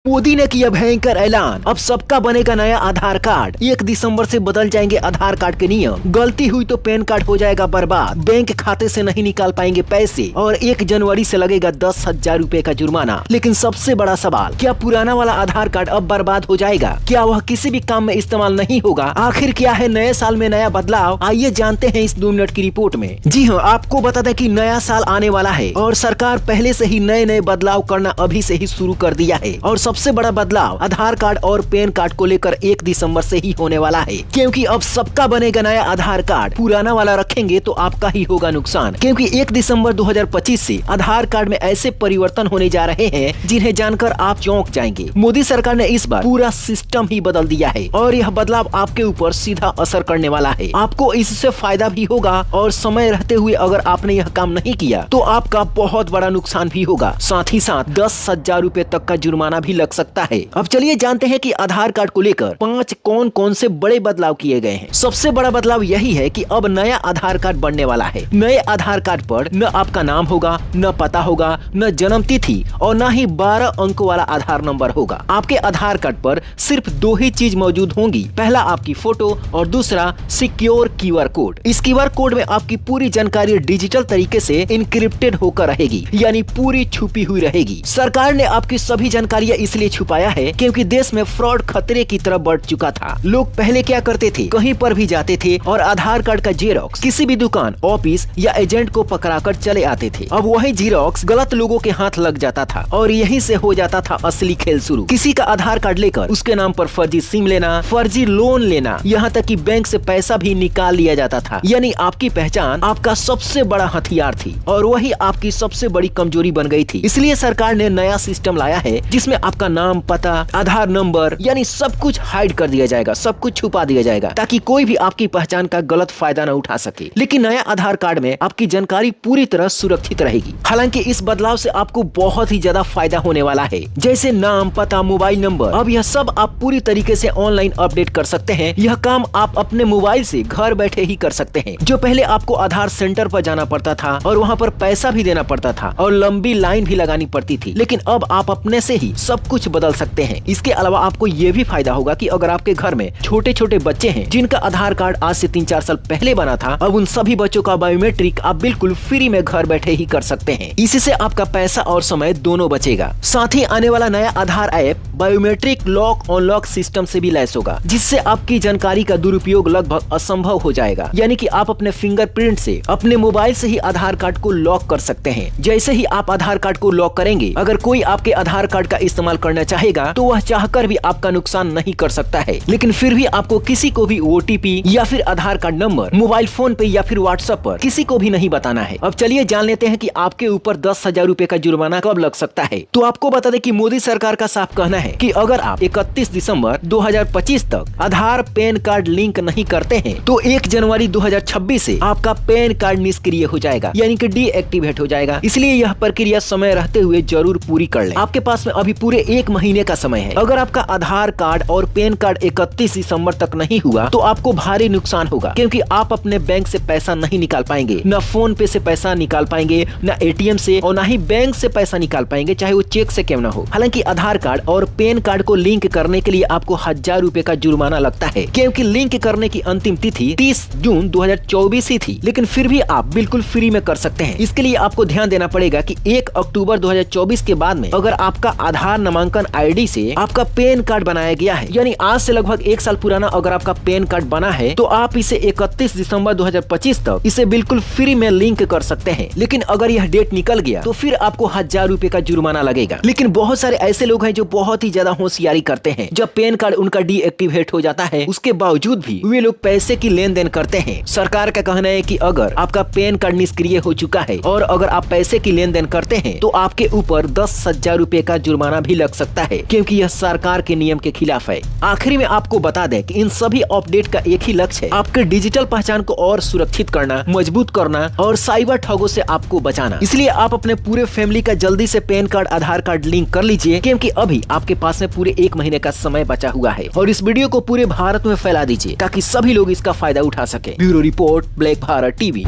मोदी ने किया भयंकर ऐलान, अब सबका बनेगा नया आधार कार्ड। 1 दिसंबर से बदल जाएंगे आधार कार्ड के नियम। गलती हुई तो पैन कार्ड हो जाएगा बर्बाद, बैंक खाते से नहीं निकाल पाएंगे पैसे और 1 जनवरी से लगेगा 10,000 रुपए का जुर्माना। लेकिन सबसे बड़ा सवाल, क्या पुराना वाला आधार कार्ड अब बर्बाद हो जाएगा? क्या वह किसी भी काम में इस्तेमाल नहीं होगा? आखिर क्या है नए साल में नया बदलाव? आइए जानते हैं इस 2 मिनट की रिपोर्ट में। जी हाँ, आपको बता दें कि नया साल आने वाला है और सरकार पहले से ही नए बदलाव करना अभी से ही शुरू कर दिया है। और सबसे बड़ा बदलाव आधार कार्ड और पैन कार्ड को लेकर 1 दिसंबर से ही होने वाला है, क्योंकि अब सबका बनेगा नया आधार कार्ड। पुराना वाला रखेंगे तो आपका ही होगा नुकसान, क्योंकि 1 दिसंबर 2025 से आधार कार्ड में ऐसे परिवर्तन होने जा रहे हैं जिन्हें जानकर आप चौंक जाएंगे। मोदी सरकार ने इस बार पूरा सिस्टम ही बदल दिया है और यह बदलाव आपके ऊपर सीधा असर करने वाला है। आपको इससे फायदा भी होगा और समय रहते हुए अगर आपने यह काम नहीं किया तो आपका बहुत बड़ा नुकसान भी होगा। साथ ही साथ 10,000 रुपए तक का जुर्माना भी लग सकता है। अब चलिए जानते हैं कि आधार कार्ड को लेकर 5 कौन से बड़े बदलाव किए गए हैं। सबसे बड़ा बदलाव यही है कि अब नया आधार कार्ड बनने वाला है। नए आधार कार्ड पर न आपका नाम होगा, न पता होगा, न जन्म तिथि और न ही 12 अंक वाला आधार नंबर होगा। आपके आधार कार्ड पर सिर्फ 2 ही चीज मौजूद होंगी, पहला आपकी फोटो और दूसरा सिक्योर QR कोड। इस QR कोड में आपकी पूरी जानकारी डिजिटल तरीके से इनक्रिप्टेड होकर रहेगी, यानी पूरी छुपी हुई रहेगी। सरकार ने आपकी सभी जानकारियां इसलिए छुपाया है क्योंकि देश में फ्रॉड खतरे की तरफ बढ़ चुका था। लोग पहले क्या करते थे, कहीं पर भी जाते थे और आधार कार्ड का जेरॉक्स किसी भी दुकान, ऑफिस या एजेंट को पकड़ाकर चले आते थे। अब वही जेरॉक्स गलत लोगों के हाथ लग जाता था और यहीं से हो जाता था असली खेल शुरू। किसी का आधार कार्ड लेकर उसके नाम पर फर्जी सिम लेना, फर्जी लोन लेना, यहाँ तक कि बैंक से पैसा भी निकाल लिया जाता था। यानी आपकी पहचान आपका सबसे बड़ा हथियार थी और वही आपकी सबसे बड़ी कमजोरी बन गई थी। इसलिए सरकार ने नया सिस्टम लाया है जिसमें आपका नाम, पता, आधार नंबर यानी सब कुछ हाइड कर दिया जाएगा, सब कुछ छुपा दिया जाएगा ताकि कोई भी आपकी पहचान का गलत फायदा न उठा सके। लेकिन नया आधार कार्ड में आपकी जानकारी पूरी तरह सुरक्षित रहेगी। हालांकि इस बदलाव से आपको बहुत ही ज्यादा फायदा होने वाला है, जैसे नाम, पता, मोबाइल नंबर। अब यह सब आप पूरी तरीके से ऑनलाइन अपडेट कर सकते हैं। यह काम आप अपने मोबाइल से घर बैठे ही कर सकते हैं। जो पहले आपको आधार सेंटर पर जाना पड़ता था और वहाँ पर पैसा भी देना पड़ता था और लंबी लाइन भी लगानी पड़ती थी, लेकिन अब आप अपने से ही सब कुछ बदल सकते हैं। इसके अलावा आपको ये भी फायदा होगा कि अगर आपके घर में छोटे छोटे बच्चे हैं जिनका आधार कार्ड आज से 3-4 साल पहले बना था, अब उन सभी बच्चों का बायोमेट्रिक आप बिल्कुल फ्री में घर बैठे ही कर सकते हैं। इससे आपका पैसा और समय दोनों बचेगा। साथ ही आने वाला नया Aadhaar app biometric lock unlock system से भी लैस होगा, जिससे आपकी जानकारी का दुरुपयोग लगभग असंभव हो जाएगा। यानी कि आप अपने फिंगरप्रिंट से अपने मोबाइल से ही आधार कार्ड को लॉक कर सकते हैं। जैसे ही आप आधार कार्ड को लॉक करेंगे, अगर कोई आपके आधार कार्ड का इस्तेमाल करना चाहेगा तो वह चाहकर भी आपका नुकसान नहीं कर सकता है। लेकिन फिर भी आपको किसी को भी OTP या फिर आधार कार्ड नंबर मोबाइल फोन पे या फिर WhatsApp पर किसी को भी नहीं बताना है। अब चलिए जान लेते हैं कि आपके ऊपर 10,000 रुपए का जुर्माना कब लग सकता है। तो आपको बता दें कि मोदी सरकार का साफ कहना है कि अगर आप 31 दिसंबर 2025 तक आधार पैन कार्ड लिंक नहीं करते हैं तो 1 जनवरी 2026 से आपका पैन कार्ड निष्क्रिय हो जाएगा, यानी कि डीएक्टिवेट हो जाएगा। इसलिए यह प्रक्रिया समय रहते हुए जरूर पूरी कर लें। आपके पास में अभी पूरे 1 महीने का समय है। अगर आपका आधार कार्ड और पैन कार्ड 31 दिसंबर तक नहीं हुआ तो आपको भारी नुकसान होगा, क्योंकि आप अपने बैंक से पैसा नहीं निकाल पाएंगे, न फोन पे से पैसा निकाल पाएंगे, न ATM से और न ही बैंक से पैसा निकाल पाएंगे, चाहे वो चेक से क्यों न हो। हालांकि आधार कार्ड और पैन कार्ड को लिंक करने के लिए आपको 1,000 रुपए का जुर्माना लगता है, क्योंकि लिंक करने की अंतिम तिथि 30 जून 2024 ही थी। लेकिन फिर भी आप बिल्कुल फ्री में कर सकते हैं। इसके लिए आपको ध्यान देना पड़ेगा कि 1 अक्टूबर 2024 के बाद में अगर आपका आधार नामांकन ID से आपका पैन कार्ड बनाया गया है, यानी आज से लगभग 1 साल पुराना अगर आपका पैन कार्ड बना है, तो आप इसे 31 दिसंबर 2025 तक इसे बिल्कुल फ्री में लिंक कर सकते हैं। लेकिन अगर यह डेट निकल गया तो फिर आपको 1,000 रुपए का जुर्माना लगेगा। लेकिन बहुत सारे ऐसे लोग हैं जो बहुत ही ज्यादा होशियारी करते हैं। जब पैन कार्ड उनका डीएक्टिवेट हो जाता है, उसके बावजूद भी वे लोग पैसे की लेन देन करते हैं। सरकार का कहना है कि अगर आपका पैन कार्ड निष्क्रिय हो चुका है और अगर आप पैसे की लेन देन करते हैं तो आपके ऊपर 10,000 रुपए का जुर्माना भी लग सकता है, क्योंकि यह सरकार के नियम के खिलाफ है। आखिरी में आपको बता दें कि इन सभी अपडेट का एक ही लक्ष्य है, आपके डिजिटल पहचान को और सुरक्षित करना, मजबूत करना और साइबर ठगों से आपको बचाना। इसलिए आप अपने पूरे फैमिली का जल्दी से पैन कार्ड, आधार कार्ड लिंक कर लीजिए, क्योंकि अभी आपके पास में पूरे 1 महीने का समय बचा हुआ है। और इस वीडियो को पूरे भारत में फैला दीजिए ताकि सभी लोग इसका फायदा उठा सके। Bureau report, black Bharat TV.